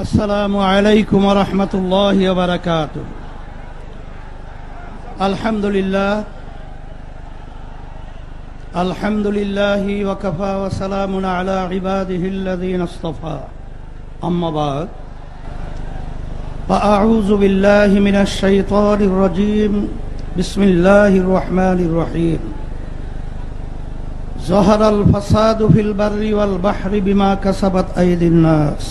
السلام عليكم ورحمة الله وبركاته. الحمد لله وكفى وسلام على عباده الذين اصطفى. أما بعد فأعوذ بالله من الشيطان الرجيم. بسم الله الرحمن الرحيم. ظهر الفساد في البر والبحر بما كسبت أيدي الناس.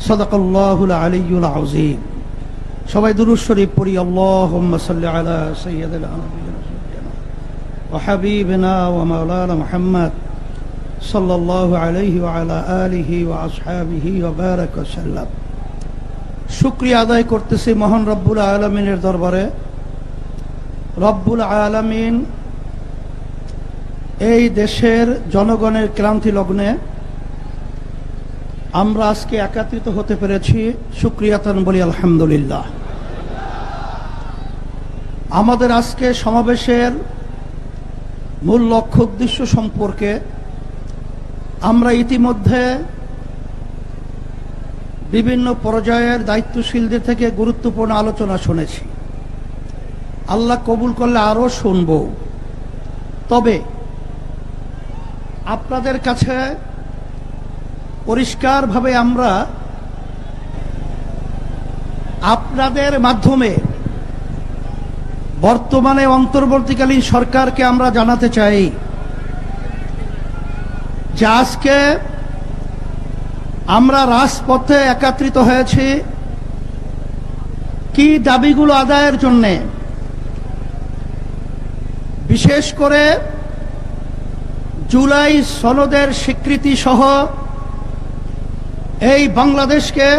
সাদাকাল্লাহুল আলিয়্যুল আযীম। সবাই দুরূদ শরীফ পড়ি। আল্লাহুম্মা সাল্লি আলা সাইয়্যিদিল আনবিয়া ওয়া হাবিবিনা ওয়া মাওলানা মুহাম্মদ সাল্লাল্লাহু আলাইহি ওয়া আলা আলিহি ওয়া আসহাবিহি ওয়া বারাকা ওয়া সাল্লাম। শুকরিয়া আদায় করতেছি মহান রব্বুল আলামিনের দরবারে। রব্বুল আলামিন এই দেশের জনগণের ক্লান্তি লগ্নে আমরা আজকে একত্রিত হতে পেরেছি, শুকরিয়াতান বলি আলহামদুলিল্লাহ। আমাদের আজকে সমাবেশের মূল লক্ষ্য উদ্দেশ্য সম্পর্কে আমরা ইতিমধ্যে বিভিন্ন পর্যায়ের দায়িত্বশীলদের থেকে গুরুত্বপূর্ণ আলোচনা শুনেছি। আল্লাহ কবুল করলে আরও শুনব। তবে আপনাদের কাছে পরিষ্কারভাবে আমরা আপনাদের মাধ্যমে বর্তমানে অন্তর্বর্তীকালীন সরকারকে আমরা জানাতে চাই যে আজকে আমরা রাজপথে একত্রিত হয়েছি কি দাবিগুলো আদায়ের জন্যে। বিশেষ করে জুলাই সনদের স্বীকৃতি সহ এই বাংলাদেশকে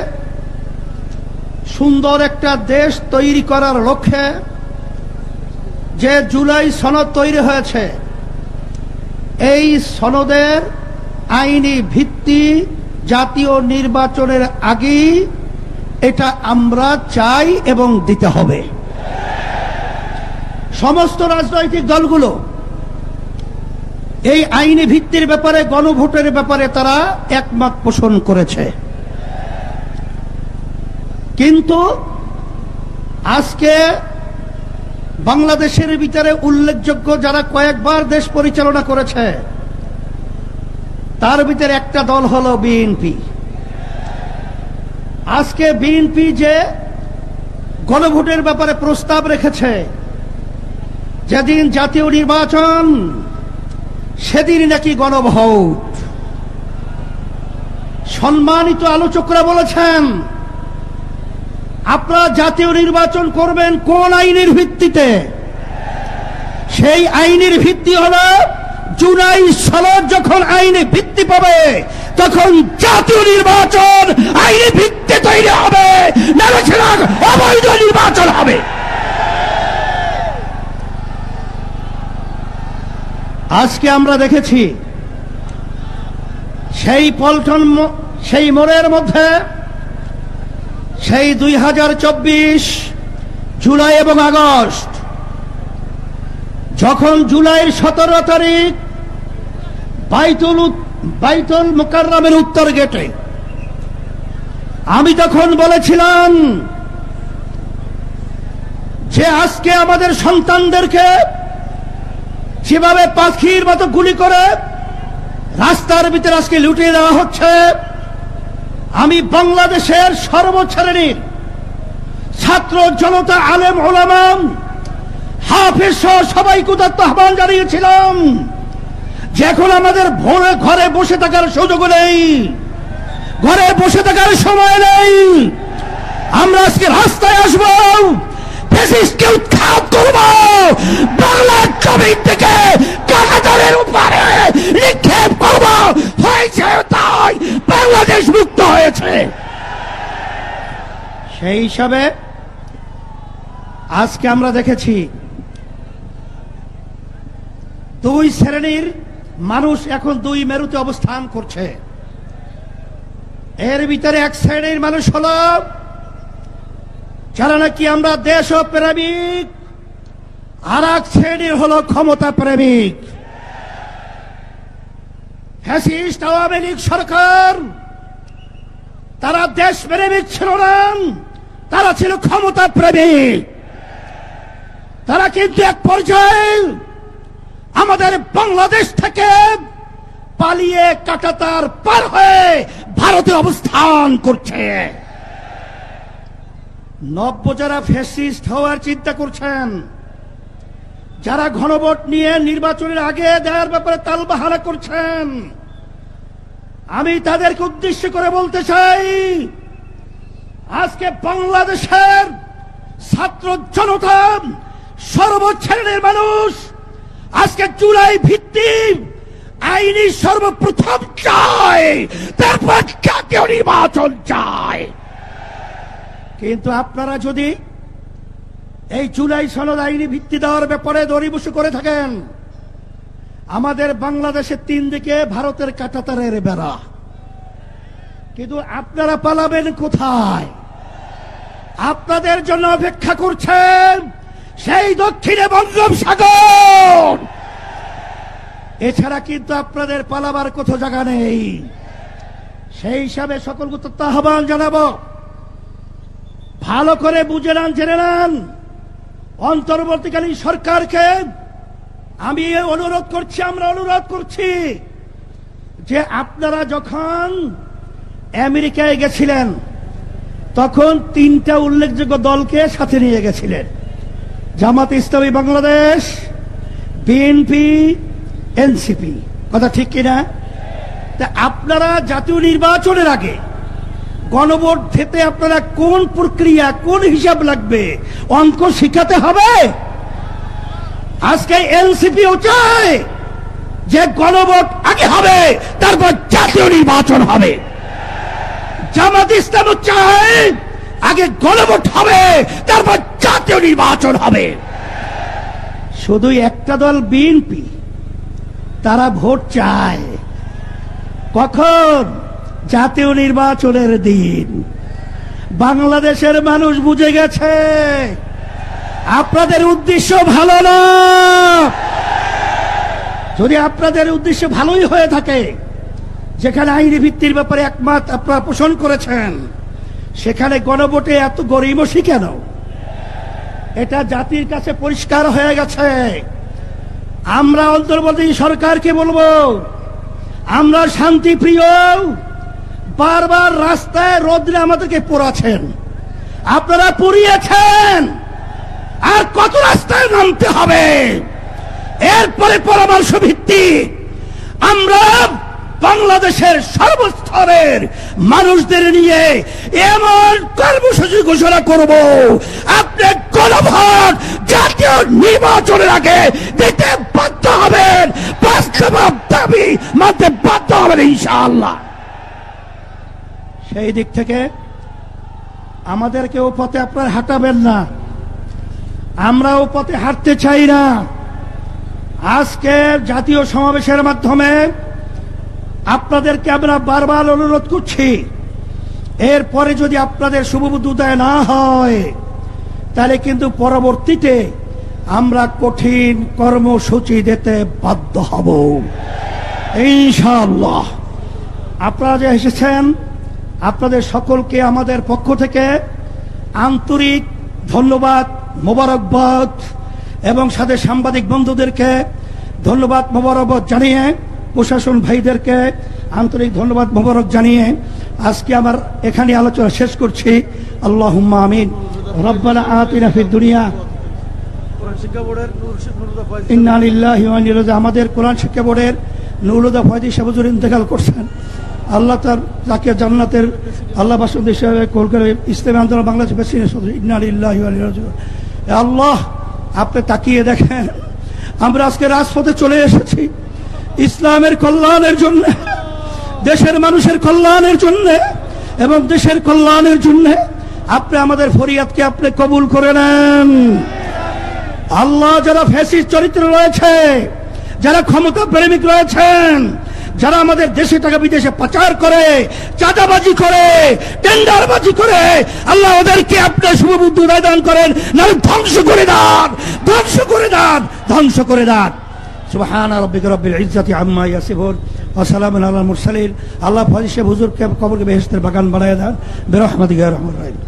সুন্দর একটা দেশ তৈরি করার লক্ষ্যে যে জুলাই সনদ তৈরি হয়েছে, এই সনদের আইনি ভিত্তি জাতীয় নির্বাচনের আগেই এটা আমরা চাই এবং দিতে হবে। সমস্ত রাজনৈতিক দলগুলো এই আইনি ভিত্তির ব্যাপারে, গণভোটের ব্যাপারে তারা একমত পোষণ করেছে। কিন্তু আজকে বাংলাদেশের ভিতরে উল্লেখযোগ্য যারা কয়েকবার দেশ পরিচালনা করেছে তার ভিতরে একটা দল হলো বিএনপি। আজকে বিএনপি যে গণভোটের ব্যাপারে প্রস্তাব রেখেছে, যেদিন জাতীয় নির্বাচন সেদিন নাকি গণভোট। সম্মানিত আলোচকরা বলেছেন আপনারা জাতীয় নির্বাচন করবেন কোন আইনের ভিত্তিতে? সেই আইনের ভিত্তি হলো জুলাই সনদ যখন আইনে ভিত্তি পাবে তখন জাতীয় নির্বাচন আইনি ভিত্তি তৈরি হবে, নাহলে সেটা অবৈধ নির্বাচন হবে। আজকে আমরা দেখেছি সেই পল্টন, সেই মোড়ের মধ্যে সেই 2024 জুলাই এবং আগস্ট, যখন জুলাইয়ের 17 তারিখ বাইতুল মুকাররমের উত্তর গেটে আমি তখন বলেছিলাম যে আজকে আমাদের সন্তানদেরকে যেভাবে পাখির মতো গুলি করে রাস্তার ভিতরে আজকে লুটিয়ে দেওয়া হচ্ছে, আমি বাংলাদেশের সর্বশ্রেণীর ছাত্র জনতা, আলেম ওলামা, হাফেজ সহ সবাইকে উদাত্ত আহ্বান জানিয়েছিলাম যে এখন আমাদের ঘরে বসে থাকার সুযোগ নেই, ঘরে বসে থাকার সময় নেই। আমরা আজকে রাস্তায় আসবো, ফ্যাসিস্টকে উৎখাত করব, বাংলার জমিন থেকে কাঁটাতারের উপরে নিক্ষেপ করব। হয়েছে তাই, বাংলাদেশ মুক্ত হয়েছে। সেই হিসাবে আজকে আমরা দেখেছি দুই শ্রেণীর মানুষ এখন দুই মেরুতে অবস্থান করছে। এর ভিতরে এক শ্রেণীর মানুষ হলো যারা নাকি আমরা দেশ প্রেমিক, আর এক শ্রেণীর হলো ক্ষমতা প্রেমিক। ফ্যাসিস্ট আওয়ামী লীগ সরকার তারা দেশ প্রেমিক ছিল না, তারা ছিল ক্ষমতা প্রেমিক। তারা কিন্তু এক পর্যায়ে আমাদের বাংলাদেশ থেকে পালিয়ে কাঁটাতার পার হয়ে ভারতে অবস্থান করছে। নব্য যারা ফ্যাসিস্ট হওয়ার চিন্তা করছেন, যারা গণভোট নিয়ে নির্বাচনের আগে দেওয়ার ব্যাপারে তালবাহানা করছেন, আমি তাদেরকে উদ্দেশ্য করে বলতে চাই, আজকে বাংলাদেশের ছাত্র জনতা, সর্বশ্রেণীর মানুষ আজকে জুলাই ভিত্তিক আইনি সর্বপ্রথম চায়, তারপর জাতীয় নির্বাচন চায়। কিন্তু আপনারা যদি এই জুলাই সনদ আইনি ভিত্তি দেওয়ার ব্যাপারে দড়িবসু করে থাকেন, আমাদের বাংলাদেশের 3 দিকে ভারতের কাঁটাতারের বেড়া, কিন্তু আপনারা পালাবেন কোথায়? আপনাদের জন্য অপেক্ষা করছেন সেই দক্ষিণে বঙ্গোপসাগর। এছাড়া কিন্তু আপনাদের পালাবার কোথাও জায়গা নেই। সেই হিসাবে সকলকে আহ্বান জানাবো, ভালো করে বুঝে নেন, জেনে নেন, অন্তর্বর্তীকালীন সরকারকে আমি অনুরোধ করছি, আমরা অনুরোধ করছি যে আপনারা যখন আমেরিকায় গেছিলেন তখন 3টা উল্লেখযোগ্য দলকে সাথে নিয়ে গেছিলেন, জামাত ইসলামী বাংলাদেশ, বিএনপি, এনসিপি। কথা ঠিক কিনা? তা আপনারা জাতীয় নির্বাচনের আগে গণভোট দিতে আপনারা কোন প্রক্রিয়া, কোন হিসাব লাগবে, অঙ্ক শিখাতে হবে। আজকে এনসিপিও চায় যে গণভোট আগে হবে, তারপর জাতীয় নির্বাচন হবে। জামাত ইসলামও চায় আগে গণভোট হবে, তারপর জাতীয় নির্বাচন হবে। শুধু একটা দল বিএনপি, তারা ভোট চায় কখন? জাতীয় নির্বাচনের দিন। বাংলাদেশের মানুষ বুঝে গেছে আপনাদের উদ্দেশ্য ভালো না। যদি আপনাদের উদ্দেশ্য ভালোই হয়ে থাকে, যেখানে আইনি ভিত্তির ব্যাপারে একমত আপনারা পোষণ করেছেন, সেখানে গণভোটে এত গড়িমসি কেন? এটা জাতির কাছে পরিষ্কার হয়ে গেছে। আমরা অন্তর্বর্তী সরকারকে বলবো, আমরা শান্তিপ্রিয়, বারবার রাস্তায় রোদ্রে আমাদেরকে পোড়াচ্ছেন, আপনারা পুড়িয়েছেন, আর কত রাস্তায় নামতে হবে? এরপরে পরামর্শ ভিত্তিক আমরা বাংলাদেশের সর্বস্তরের মানুষদের নিয়ে এমন কর্মসূচি ঘোষণা করব, আপনি গণভোট জাতীয় নির্বাচনের আগে দিতে বাধ্য হবেন, বাস্তব দাবি মানতে বাধ্য হবেন ইনশাআল্লাহ। সেই দিক থেকে আমাদেরকে ও পথে আপনারা হাঁটাবেন না, আমরা ও পথে হাঁটতে চাই না। আজকে জাতীয় সমাবেশের মাধ্যমে আপনাদেরকে আমরা বারবার অনুরোধ করছি, এরপরে যদি আপনাদের শুভবুদ্ধি উদয় না হয়, তাহলে কিন্তু পরবর্তীতে আমরা কঠিন কর্মসূচি দিতে বাধ্য হব ইনশাআল্লাহ। আপনারা যে এসেছেন, আপনাদের সকলকে আমাদের পক্ষ থেকে আন্তরিক ধন্যবাদ, মোবারকবাদ, এবং সাথে সাংবাদিক বন্ধুদেরকে ধন্যবাদ মোবারকবাদ জানিয়ে, প্রশাসন ভাইদেরকে আন্তরিক ধন্যবাদ মোবারক জানিয়ে আজকে আমার এখানে আলোচনা শেষ করছি। আল্লাহুম্মা আমিন। রব্বানা আতিনা ফিদ দুনিয়া, ইন্না লিল্লাহি ওয়া ইন্না ইলাইহি রাজিউন। আমাদের কোরআন শিক্ষা বোর্ডের নুরুল ফয়দি সাহেব হুজুর ইন্তেকাল করছেন, আল্লাহ তাকে জান্নাতের আল্লাহ বাসিন্দা হিসেবে কবুল করে। ইসলামী আন্দোলন বাংলাদেশ প্রেসিডেন্ট সদস্য, ইন্না লিল্লাহি ওয়া ইন্না ইলাইহি রাজিউন। আল্লাহ, আপনি তাকিয়ে দেখেন, আমরা আজকে রাজপথে চলে এসেছি ইসলামের কল্যাণের জন্য, দেশের মানুষের কল্যাণের জন্য এবং দেশের কল্যাণের জন্য। আপনি আমাদের ফরিয়াদকে আপনি কবুল করে নেন। আল্লাহ, যারা ফ্যাসিস্ট চরিত্র রয়েছে, যারা ক্ষমতা প্রেমিক রয়েছেন, যারা আমাদের দেশে টাকা বিদেশে পাচার করে, চাঁদাবাজি করে, টেন্ডারবাজি করে, আল্লাহ ওদেরকে আপনার শুভবুদ্ধি দান করেন, নাহলে ধ্বংস করে দেন, ধ্বংস করে দেন, ধ্বংস করে দেন। সুবহানা রাব্বিকা রাব্বিল ইজ্জাতি আম্মা ইয়াসিফুন ওয়া সালামুন আলাল মুরসালিন। আল্লাহ ফজল সাহেব হুজুরকে কবরকে বেহেশতের বাগান বানায় দেন বিরহমাতিকা ইয়া আরহামার রাহিম।